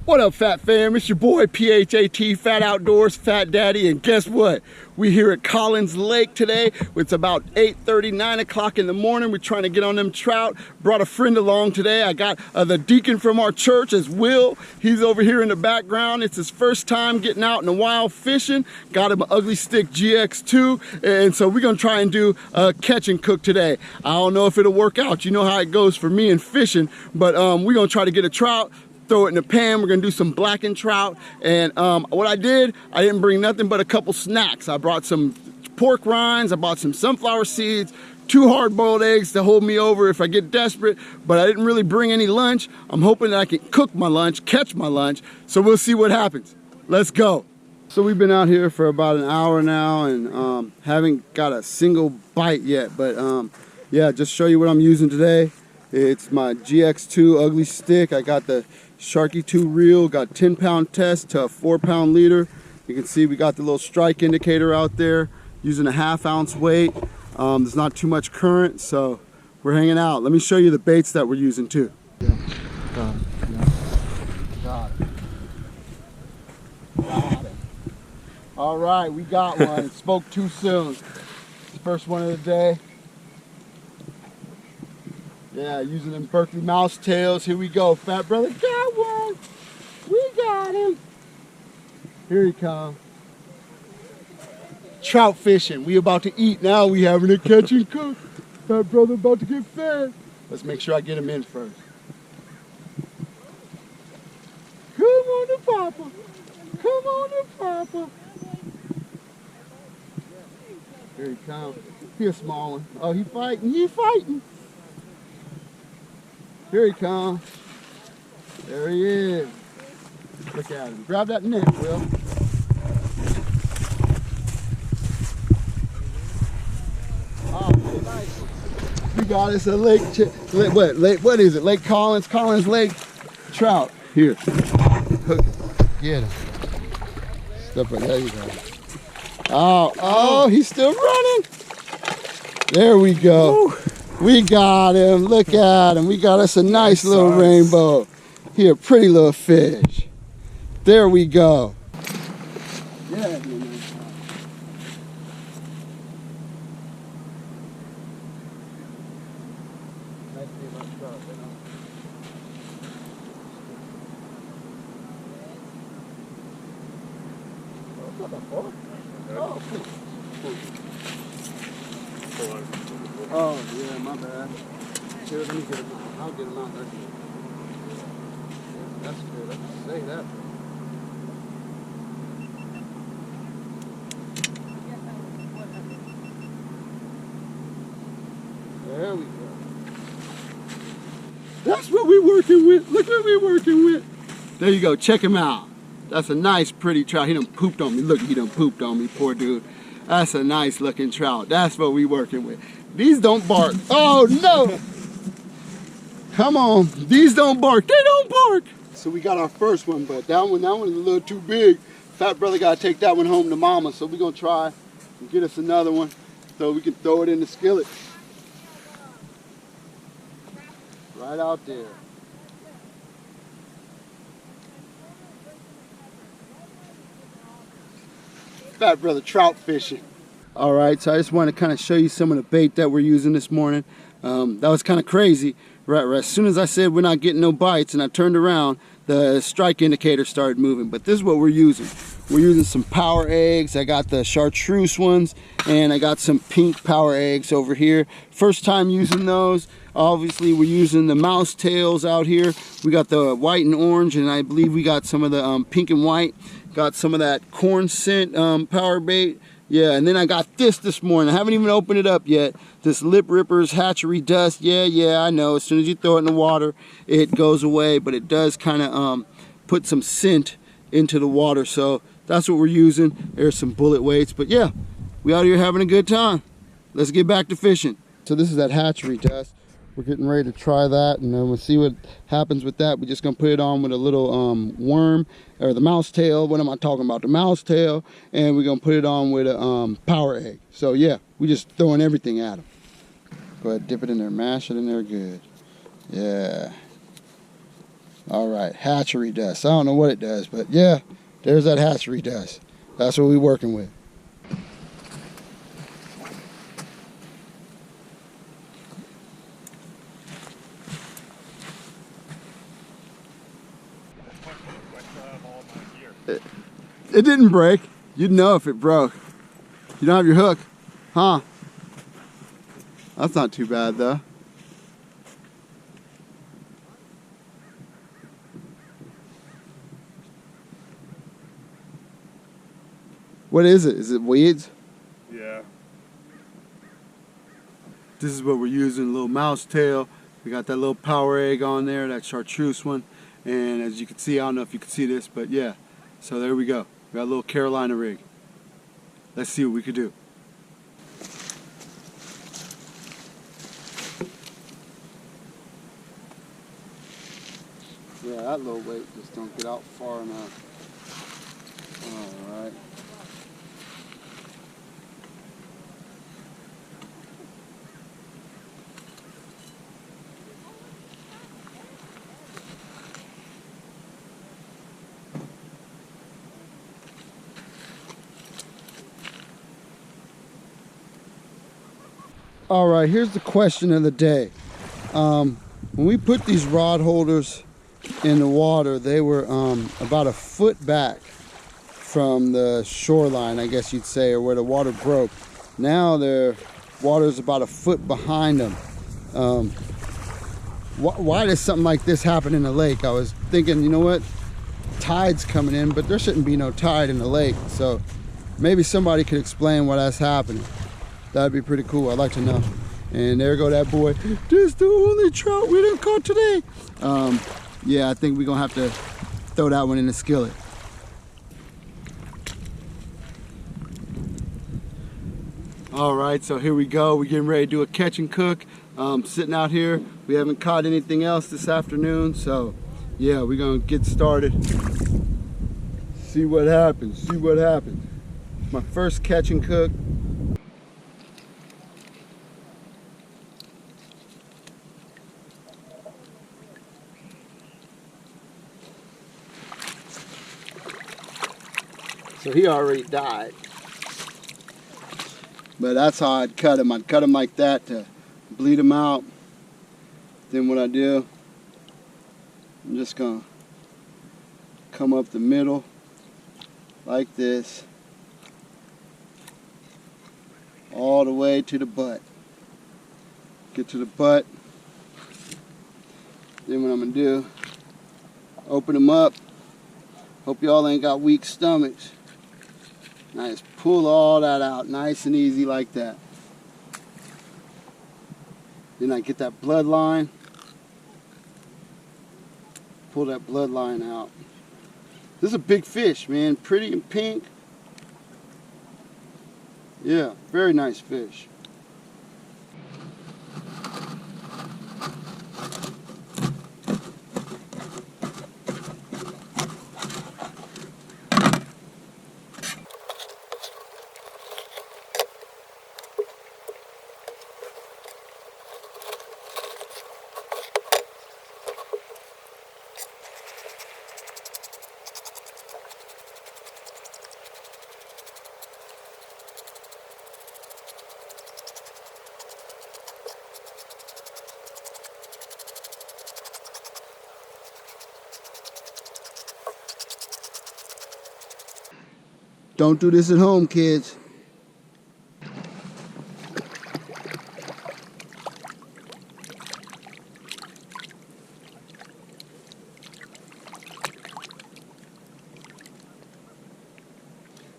What up, Phat fam? It's your boy Phat, Phat Outdoors, Phat Daddy, and guess what? We here at Collins Lake today. It's about 8:30, 9 o'clock in the morning. We're trying to get on them trout. Brought a friend along today. I got the Deacon from our church as Will. He's over here in the background. It's his first time getting out in the wild fishing. Got him an Ugly Stick GX2, and so we're gonna try and do a catch and cook today. I don't know if it'll work out. You know how it goes for me in fishing, but we're gonna try to get a trout, throw it in the pan. We're gonna do some blackened trout. And what I didn't bring nothing but a couple snacks. I brought some pork rinds, I bought some sunflower seeds, 2 hard-boiled eggs to hold me over if I get desperate, but I didn't really bring any lunch. I'm hoping that I can cook my lunch, catch my lunch, so we'll see what happens. Let's go. So we've been out here for about an hour now and haven't got a single bite yet, but yeah, just show you what I'm using today. It's my GX2 Ugly Stick. I got the Sharky 2 reel, got 10-pound test to a 4-pound leader. You can see we got the little strike indicator out there, using a 1/2 ounce weight. There's not too much current, so we're hanging out. Let me show you the baits that we're using too. Yeah. Got it. Got it. All right, we got one. It spoke too soon. First one of the day. Yeah, using them Berkeley mouse tails. Here we go. Phat brother got one. We got him. Here he comes. Trout fishing. We about to eat now. We having a catch and cook. Phat brother about to get fed. Let's make sure I get him in first. Come on to Papa. Come on to Papa. Here he comes. He's a small one. Oh, he fighting. He fighting. Here he comes. There he is. Look at him. Grab that net, Will. Oh, nice. We got us a what is it? Lake Collins Lake trout. Here. Hook it. Get him. Step right there, you go. Oh, he's still running. There we go. Woo. We got him. Look at him. We got us a nice little rainbow. Here, pretty little fish. There we go. Yeah. Oh, yeah, my bad. Here, let me get him out. I'll get him out there. That's good. Let's say that. There we go. That's what we're working with. Look what we're working with. There you go. Check him out. That's a nice, pretty trout. He done pooped on me. Look, he done pooped on me, poor dude. That's a nice looking trout. That's what we working with. These don't bark. Oh no! Come on. These don't bark. They don't bark. So we got our first one, but that one is a little too big. Phat brother gotta take that one home to mama. So we're gonna try and get us another one so we can throw it in the skillet. Right out there. Phat brother trout fishing. All right, so I just want to kind of show you some of the bait that we're using this morning. That was kind of crazy. Right, as soon as I said we're not getting no bites and I turned around, the strike indicator started moving. But this is what we're using. We're using some power eggs. I got the chartreuse ones and I got some pink power eggs over here. First time using those. Obviously we're using the mouse tails out here. We got the white and orange, and I believe we got some of the pink and white. Got some of that corn scent power bait. Yeah, and then I got this morning. I haven't even opened it up yet. This Lip Rippers Hatchery Dust. Yeah, I know. As soon as you throw it in the water, it goes away. But it does kind of put some scent into the water. So that's what we're using. There's some bullet weights. But yeah, we out here having a good time. Let's get back to fishing. So this is that Hatchery Dust. We're getting ready to try that, and then we'll see what happens with that. We're just gonna put it on with a little worm, or the mouse tail. What am I talking about? The mouse tail. And we're gonna put it on with a power egg. So yeah, we just throwing everything at them. Go ahead, dip it in there, mash it in there good. Yeah. All right, hatchery dust. I don't know what it does, but yeah, there's that hatchery dust. That's what we're working with. It didn't break. You'd know if it broke. You don't have your hook, huh? That's not too bad though. What is it? Is it weeds? Yeah. This is what we're using, a little mouse tail. We got that little power egg on there, that chartreuse one. And as you can see, I don't know if you can see this, but yeah. So there we go. We got a little Carolina rig. Let's see what we could do. Yeah, that little weight just don't get out far enough. All right. All right, here's the question of the day. When we put these rod holders in the water, they were about a foot back from the shoreline, I guess you'd say, or where the water broke. Now their water's about a foot behind them. Why does something like this happen in the lake? I was thinking, you know what, tide's coming in, but there shouldn't be no tide in the lake. So maybe somebody could explain why that's happening. That'd be pretty cool. I'd like to know. And there go that boy. This is the only trout we didn't caught today. Yeah, I think we're gonna have to throw that one in the skillet. All right, so here we go. We're getting ready to do a catch and cook. Sitting out here, we haven't caught anything else this afternoon, so yeah, we're gonna get started. See what happens. See what happens. My first catch and cook. So he already died. But that's how I'd cut him. I'd cut him like that to bleed him out. Then what I do, I'm just gonna come up the middle like this, all the way to the butt. Get to the butt. Then what I'm gonna do, open them up. Hope y'all ain't got weak stomachs. And I just pull all that out nice and easy like that. Then I get that bloodline. Pull that bloodline out. This is a big fish, man. Pretty and pink. Yeah, very nice fish. Don't do this at home, kids.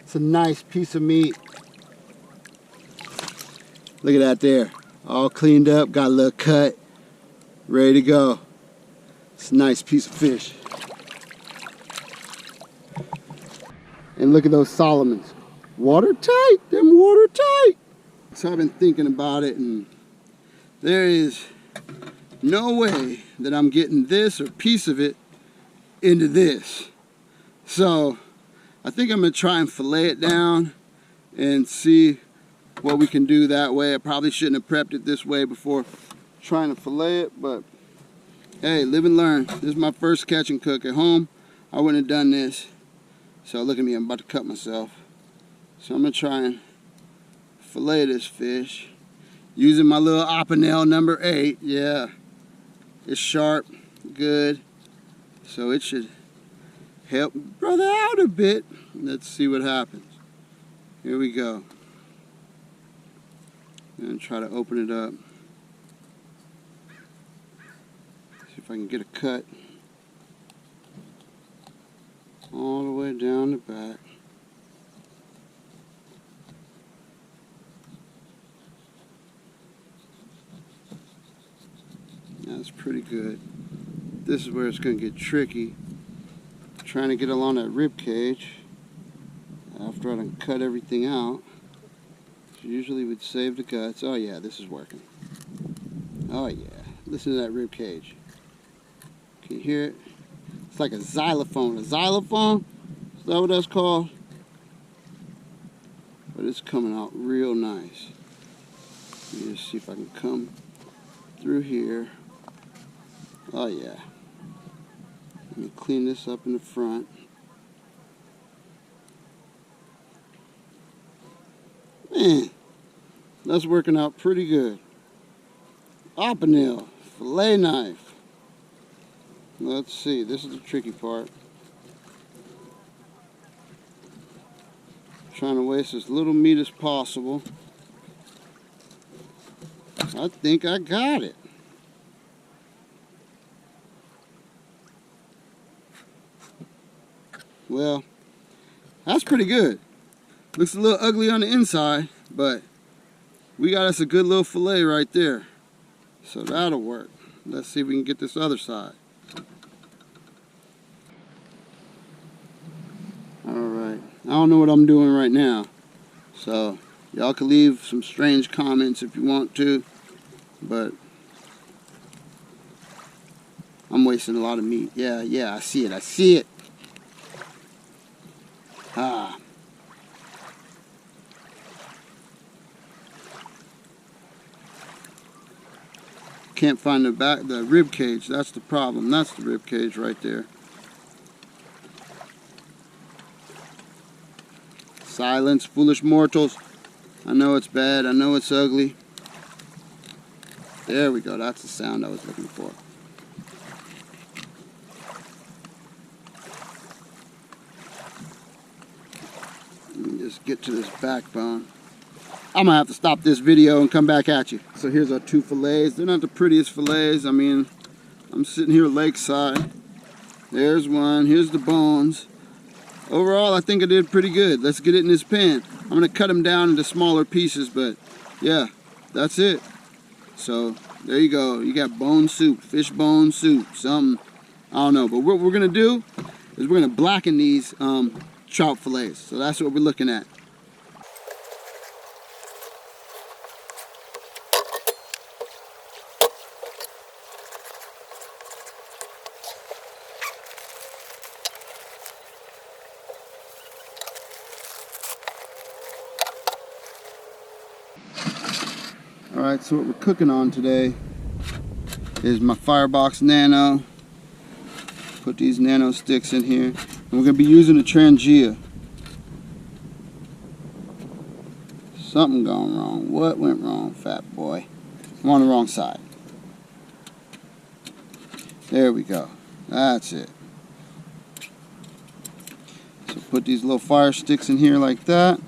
It's a nice piece of meat. Look at that there. All cleaned up, got a little cut, ready to go. It's a nice piece of fish. And look at those Solomons. Watertight, them watertight. So I've been thinking about it, and there is no way that I'm getting this or piece of it into this. So I think I'm gonna try and fillet it down and see what we can do that way. I probably shouldn't have prepped it this way before trying to fillet it, but Hey, live and learn. This is my first catch and cook at home. I wouldn't have done this. So look at me, I'm about to cut myself. So I'm gonna try and fillet this fish using my little opinel number 8. Yeah, it's sharp, good. So it should help brother out a bit. Let's see what happens. Here we go. And try to open it up. See if I can get a cut all the way down the back. That's pretty good. This is where it's going to get tricky. Trying to get along that rib cage after I done cut everything out. Usually we'd save the guts. Oh yeah, this is working. Oh yeah, listen to that rib cage. Can you hear it? It's like a xylophone. A xylophone? Is that what that's called? But it's coming out real nice. Let me just see if I can come through here. Oh yeah. Let me clean this up in the front. Man, that's working out pretty good. Opinel, fillet knife. Let's see, this is the tricky part. Trying to waste as little meat as possible. I think I got it. Well, that's pretty good. Looks a little ugly on the inside, but we got us a good little fillet right there. So that'll work. Let's see if we can get this other side. Alright, I don't know what I'm doing right now. So y'all can leave some strange comments if you want to, but I'm wasting a lot of meat. Yeah, I see it. Ah. Can't find the rib cage. That's the problem. That's the rib cage right there. Silence, foolish mortals. I know it's bad. I know it's ugly. There we go. That's the sound I was looking for. Let me just get to this backbone. I'm gonna have to stop this video and come back at you. So here's our 2 fillets. They're not the prettiest fillets. I mean, I'm sitting here lakeside. There's one. Here's the bones. Overall, I think I did pretty good. Let's get it in this pan. I'm gonna cut them down into smaller pieces, but yeah, that's it. So there you go. You got bone soup, fish bone soup, something. I don't know, but what we're gonna do is we're gonna blacken these trout fillets. So that's what we're looking at. Alright, so what we're cooking on today is my Firebox Nano. Put these nano sticks in here. And we're going to be using a Trangia. Something gone wrong. What went wrong, fat boy? I'm on the wrong side. There we go. That's it. So put these little fire sticks in here like that.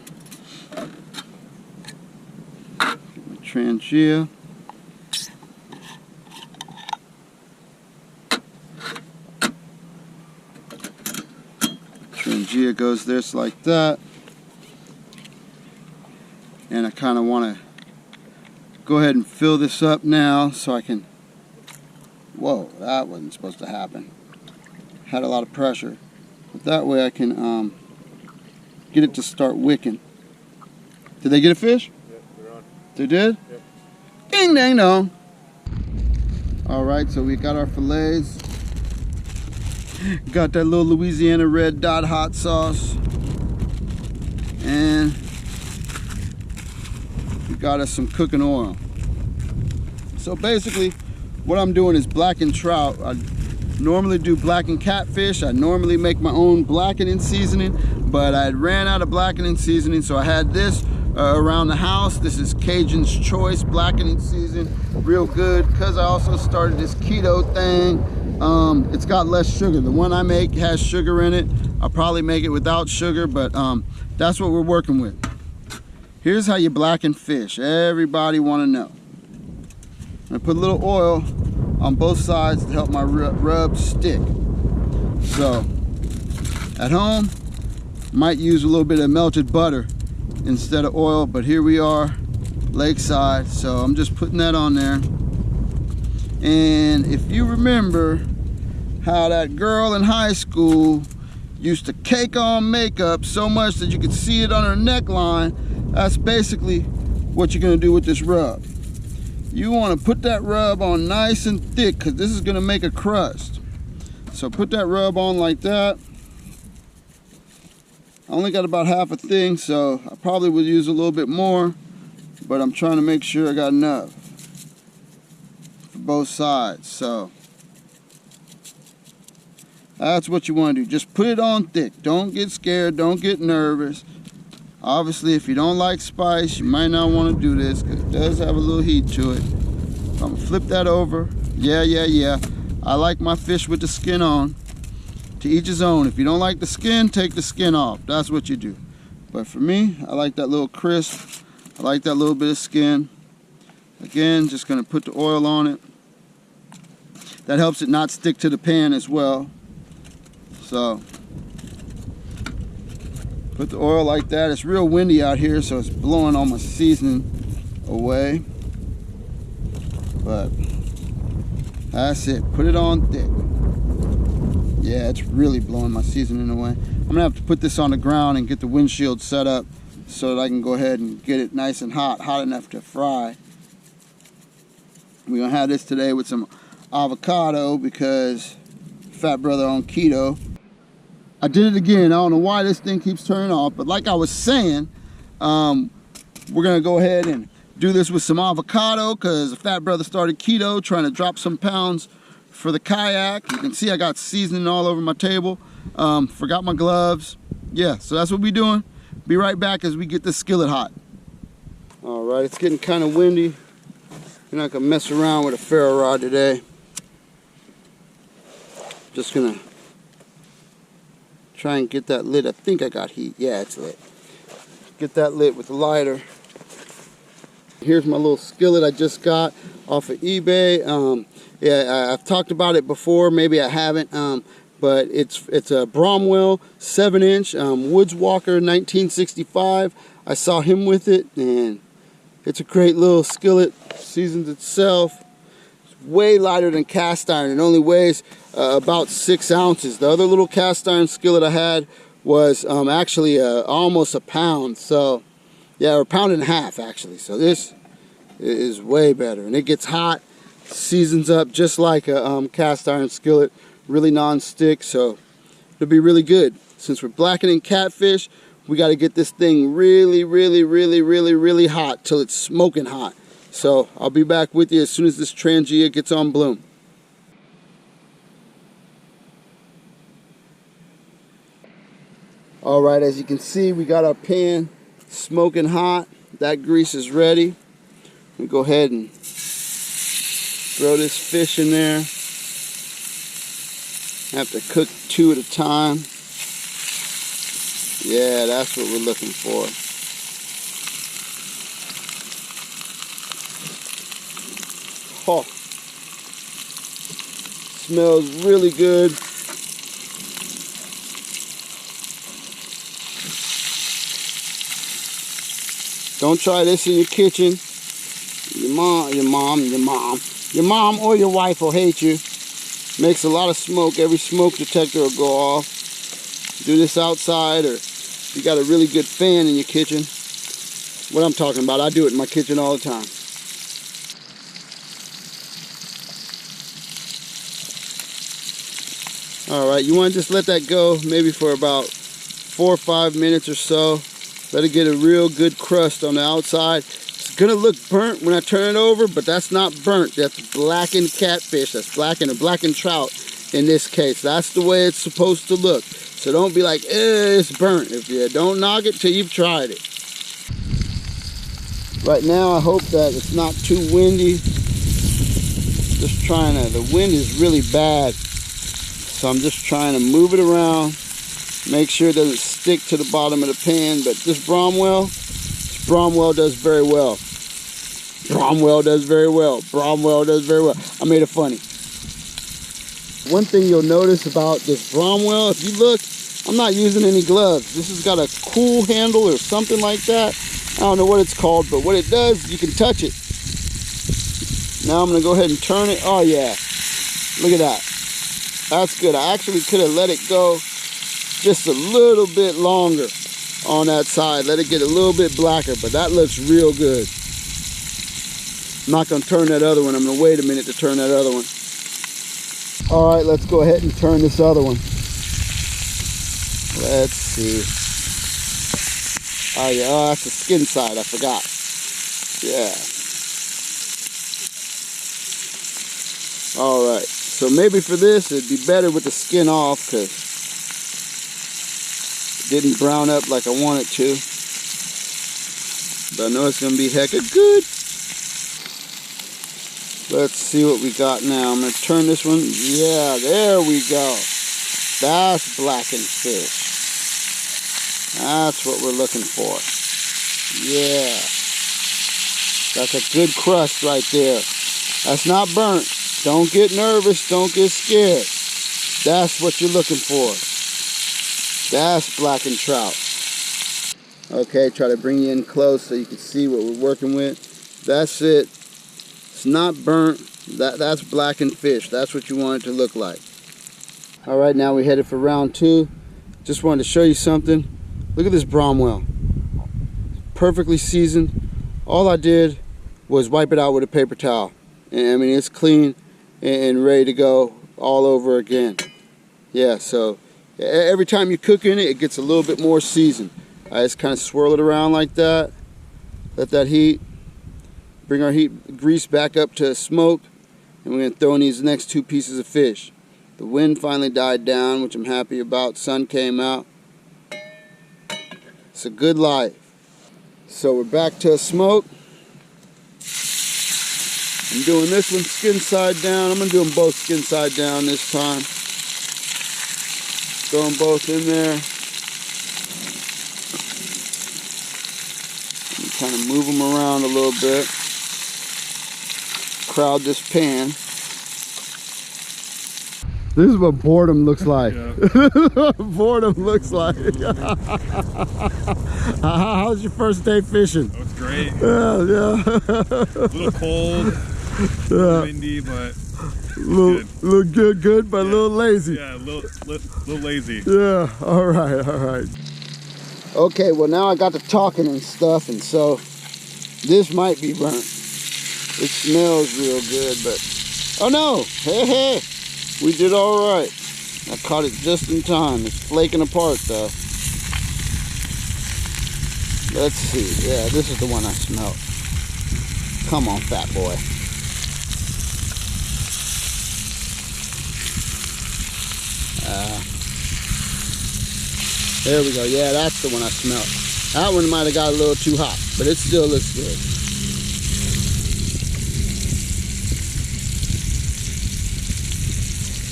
Trangia. Trangia goes this like that. And I kind of want to go ahead and fill this up now so I can... Whoa, that wasn't supposed to happen. Had a lot of pressure. But that way I can get it to start wicking. Did they get a fish? They did? Yep. Ding dang dong. Alright, so we got our fillets. Got that little Louisiana red dot hot sauce. And we got us some cooking oil. So basically, what I'm doing is blackened trout. I normally do blackened catfish. I normally make my own blackening seasoning, but I ran out of blackening seasoning, so I had this around the house. This is Cajun's Choice blackening season, real good, because I also started this keto thing. It's got less sugar. The one I make has sugar in it. I'll probably make it without sugar, but that's what we're working with. Here's how you blacken fish. Everybody want to know. I put a little oil on both sides to help my rub stick. So at home, might use a little bit of melted butter instead of oil, but here we are, lakeside, so I'm just putting that on there. And if you remember how that girl in high school used to cake on makeup so much that you could see it on her neckline, that's basically what you're gonna do with this rub. You wanna put that rub on nice and thick, because this is gonna make a crust. So put that rub on like that. I only got about half a thing, so I probably would use a little bit more, but I'm trying to make sure I got enough for both sides. So that's what you want to do. Just put it on thick. Don't get scared. Don't get nervous. Obviously, if you don't like spice, you might not want to do this, because it does have a little heat to it. I'm going to flip that over. Yeah. I like my fish with the skin on. To each his own. If you don't like the skin, take the skin off. That's what you do. But for me, I like that little crisp. I like that little bit of skin. Again, just going to put the oil on it. That helps it not stick to the pan as well. So put the oil like that. It's real windy out here, so it's blowing all my seasoning away. But that's it. Put it on thick. Yeah, it's really blowing my seasoning away. I'm gonna have to put this on the ground and get the windshield set up so that I can go ahead and get it nice and hot enough to fry. We're gonna have this today with some avocado because Phat brother on keto. I did it again. I don't know why this thing keeps turning off, but like I was saying, we're gonna go ahead and do this with some avocado because Phat brother started keto, trying to drop some pounds for the kayak. You can see I got seasoning all over my table. Forgot my gloves. Yeah, so that's what we're doing. Be right back as we get this skillet hot. All right, it's getting kind of windy. You're not gonna mess around with a ferro rod today. Just gonna try and get that lit. I think I got heat. Yeah, it's lit. Get that lit with the lighter. Here's my little skillet I just got off of eBay. Yeah, I've talked about it before, maybe I haven't, but it's a Bromwell 7-inch Woods Walker 1965. I saw him with it, and it's a great little skillet. Seasons itself. It's way lighter than cast iron. It only weighs about 6 ounces. The other little cast iron skillet I had was actually almost a pound. So yeah, or a pound and a half actually. So this is way better, and it gets hot. Seasons up just like a cast iron skillet, really non-stick, so it'll be really good. Since we're blackening catfish, we got to get this thing really hot till it's smoking hot. So I'll be back with you as soon as this Trangia gets on bloom. All right, as you can see, we got our pan smoking hot. That grease is ready. We go ahead and throw this fish in there. Have to cook 2 at a time. Yeah, that's what we're looking for. Oh, smells really good. Don't try this in your kitchen. Your mom or your wife will hate you. Makes a lot of smoke. Every smoke detector will go off. Do this outside, or if you got a really good fan in your kitchen. What I'm talking about, I do it in my kitchen all the time. Alright, you want to just let that go maybe for about 4 or 5 minutes or so. Let it get a real good crust on the outside. It's It's gonna look burnt when I turn it over, but that's not burnt. That's blackened catfish. That's blackened or blackened trout in this case. That's the way it's supposed to look. So don't be like, it's burnt. If you don't knock it till you've tried it. Right now, I hope that it's not too windy. Just trying to, the wind is really bad. So I'm just trying to move it around, make sure it doesn't stick to the bottom of the pan. But this Bromwell does very well. Bromwell does very well. Bromwell does very well. I made it funny. One thing you'll notice about this Bromwell, if you look, I'm not using any gloves. This has got a cool handle or something like that. I don't know what it's called, but what it does, you can touch it. Now I'm gonna go ahead and turn it. Oh yeah, look at that. That's good. I actually could have let it go just a little bit longer on that side. Let it get a little bit blacker, but that looks real good. I'm not gonna turn that other one. I'm gonna wait a minute to turn that other one. All right, let's go ahead and turn this other one. Let's see. Oh yeah, oh, that's the skin side, I forgot. Yeah. All right, so maybe for this, it'd be better with the skin off because it didn't brown up like I want it to. But I know it's gonna be hecka good. Let's see what we got now. I'm gonna turn this one. Yeah, there we go. That's blackened fish. That's what we're looking for. Yeah. That's a good crust right there. That's not burnt. Don't get nervous. Don't get scared. That's what you're looking for. That's blackened trout. Okay, try to bring you in close so you can see what we're working with. That's it. It's not burnt. That's blackened fish. That's what you want it to look like. All right, now we're headed for round 2. Just wanted to show you something. Look at this Bromwell. Perfectly seasoned. All I did was wipe it out with a paper towel. And I mean, it's clean and ready to go all over again. Yeah, so every time you cook in it, it gets a little bit more seasoned. I just kind of swirl it around like that. Let that heat. Bring our heat grease back up to smoke. And we're going to throw in these next 2 pieces of fish. The wind finally died down, which I'm happy about. Sun came out. It's a good life. So we're back to a smoke. I'm doing this one skin side down. I'm going to do them both skin side down this time. Throw them both in there. And kind of move them around a little bit. Crowd this pan. This is what boredom looks like. Yeah. Boredom looks like. How's your first day fishing? That was great. Yeah. A little cold, a little windy, but good, but a little lazy. Yeah, a little lazy. Yeah, all right. Okay, well now I got to talking and stuff, and so this might be burnt. It smells real good, but oh no, hey. We did all right. I caught it just in time. It's flaking apart though. Let's see. Yeah, this is the one I smelled. Come on, fat boy. There we go. Yeah, that's the one I smelled. That one might have got a little too hot, but it still looks good.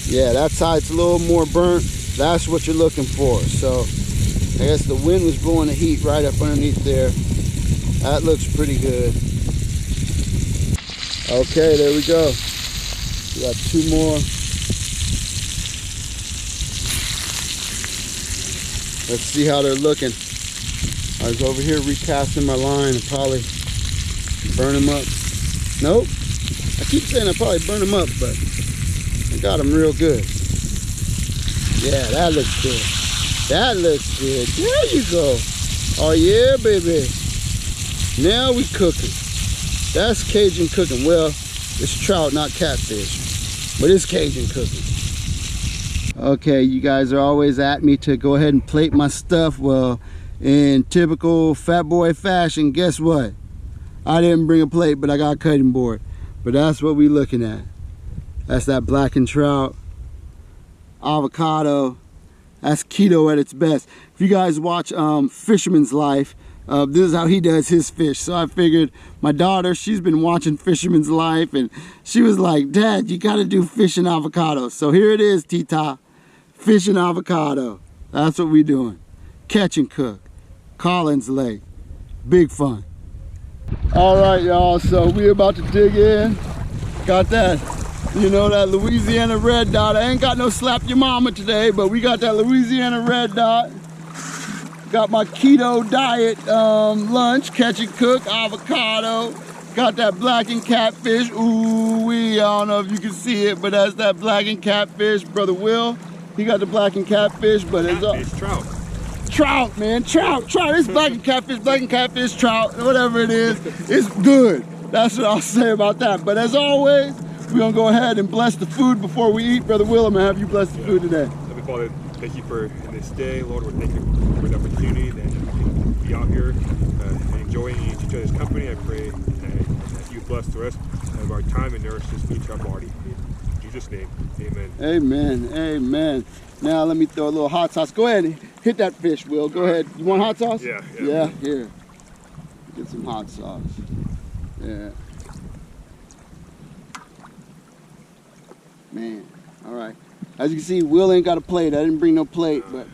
Yeah, that side's a little more burnt. That's what you're looking for. So I guess the wind was blowing the heat right up underneath there. That looks pretty good. Okay, there we go. We got 2 more. Let's see how they're looking. I was over here recasting my line and probably burn them up. Nope. I keep saying I probably burn them up, but I got them real good. Yeah, that looks good. That looks good. There you go. Oh yeah, baby. Now we cooking. That's Cajun cooking. Well, it's trout, not catfish, but it's Cajun cooking. Okay, you guys are always at me to go ahead and plate my stuff. Well, in typical fat boy fashion, guess what? I didn't bring a plate, but I got a cutting board. But that's what we looking at. That's that blackened trout, avocado. That's keto at its best. If you guys watch Fisherman's Life, this is how he does his fish. So I figured my daughter, she's been watching Fisherman's Life, and she was like, Dad, you gotta do fish and avocado. So here it is, Tita. Fish and avocado. That's what we doing. Catch and cook. Collins Lake. Big fun. All right, y'all, so we about to dig in. Got that, you know, that Louisiana red dot. I ain't got no slap your mama today, but we got that Louisiana red dot. Got my keto diet lunch, catch and cook, avocado. Got that blackened catfish. Ooh, I don't know if you can see it, but that's that blackened catfish. Brother Will, he got the blackened catfish, but it's trout. Trout, man, trout. It's blackened catfish, trout, whatever it is, it's good. That's what I'll say about that. But as always, we're gonna go ahead and bless the food before we eat. Brother Will, I'm gonna have you bless the food today. Heavenly Father, thank you for this day. Lord, we're thankful for the opportunity that we can be out here and enjoying each other's company. I pray that you bless the rest of our time and nourish this food to our body. In Jesus' name, amen. Amen, amen. Now let me throw a little hot sauce. Go ahead and hit that fish, Will. Go ahead. You want hot sauce? Yeah. Yeah, here. Get some hot sauce. Yeah. Man, all right. As you can see, Will ain't got a plate. I didn't bring no plate, but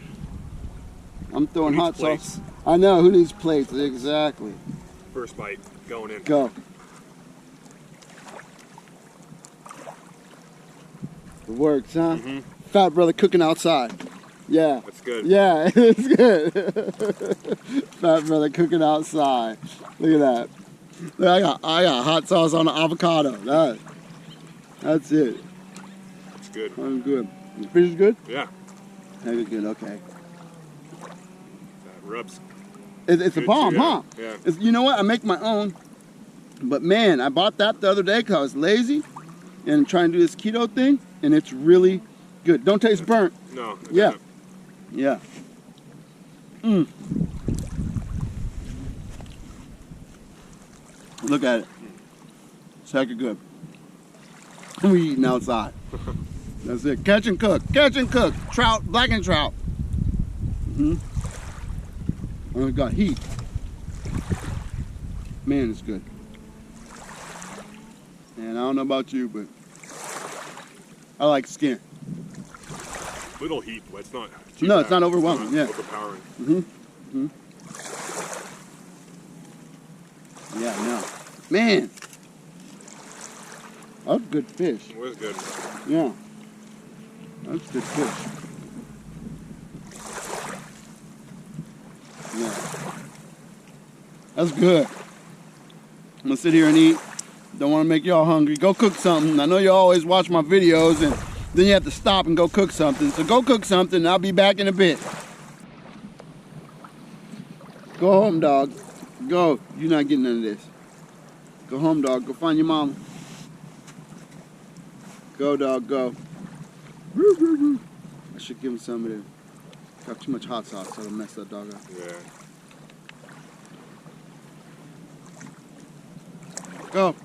I'm throwing hot sauce. I know, who needs plates? Exactly. First bite, going in. Go. It works, huh? Mm-hmm. Phat brother cooking outside. Yeah. That's good. Yeah, it's good. Phat brother cooking outside. Look at that. Look, I got hot sauce on the avocado. That's it. It's good. I'm good. The fish is good? Yeah. Very good, okay. That rubs. It's a bomb, too, huh? Yeah. You know what? I make my own. But man, I bought that the other day because I was lazy and trying to do this keto thing, and it's really good. Don't taste burnt. No. Yeah. Yeah. Mmm. Look at it. It's hecka good. We eating outside. That's it. Catch and cook. Catch and cook. Trout, blackened trout. And we got heat. Man, it's good. And I don't know about you, but I like skin. Little heat, but it's not. No, it's not overwhelming. Yeah. Overpowering. Yeah, no. Man. That's good fish. It was good. Yeah. That's good fish. Yeah. That's good. I'm gonna sit here and eat. Don't want to make y'all hungry. Go cook something. I know you always watch my videos and then you have to stop and go cook something. So go cook something and I'll be back in a bit. Go home, dog. Go. You're not getting none of this. Go home, dog. Go find your mama. Go, dog, go. I should give him some of this. Got too much hot sauce, so it'll mess that dog up. Yeah. Go.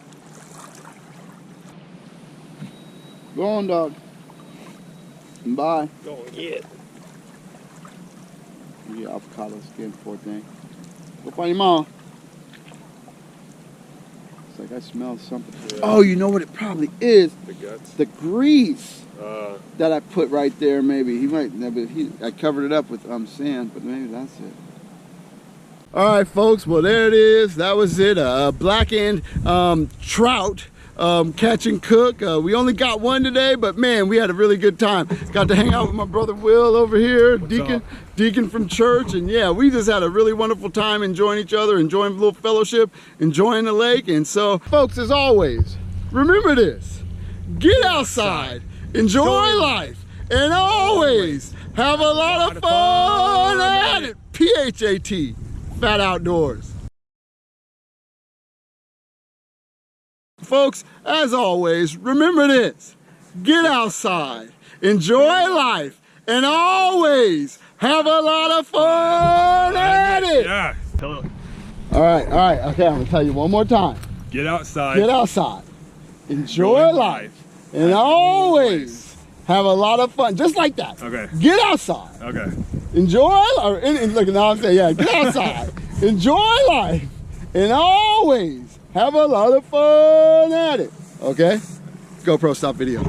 Go on, dog. Bye. Go and get. Get avocado skin, poor thing. Go find your mom. It's like I smell something. Yeah. Oh, you know what it probably is? The guts. The grease that I put right there. Maybe he might. But I covered it up with sand, but maybe that's it. All right, folks. Well, there it is. That was it. Blackened trout. Catch and cook. We only got one today, but man, we had a really good time. Got to hang out with my brother Will over here, Deacon from church, and yeah, we just had a really wonderful time enjoying each other, enjoying a little fellowship, enjoying the lake. And so, folks, as always, remember this: get outside, enjoy life, and always have a lot of fun at it. Phat, Phat Outdoors. Folks, as always, remember this: get outside, enjoy life, and always have a lot of fun at it. Yeah. All right, okay, I'm gonna tell you one more time. Get outside. Get outside. Enjoy life. And always have a lot of fun. Just like that. Okay. Get outside. Okay. Enjoy, and look, now I'm saying, yeah, get outside. Enjoy life. And always have a lot of fun at it. Okay? GoPro stop video.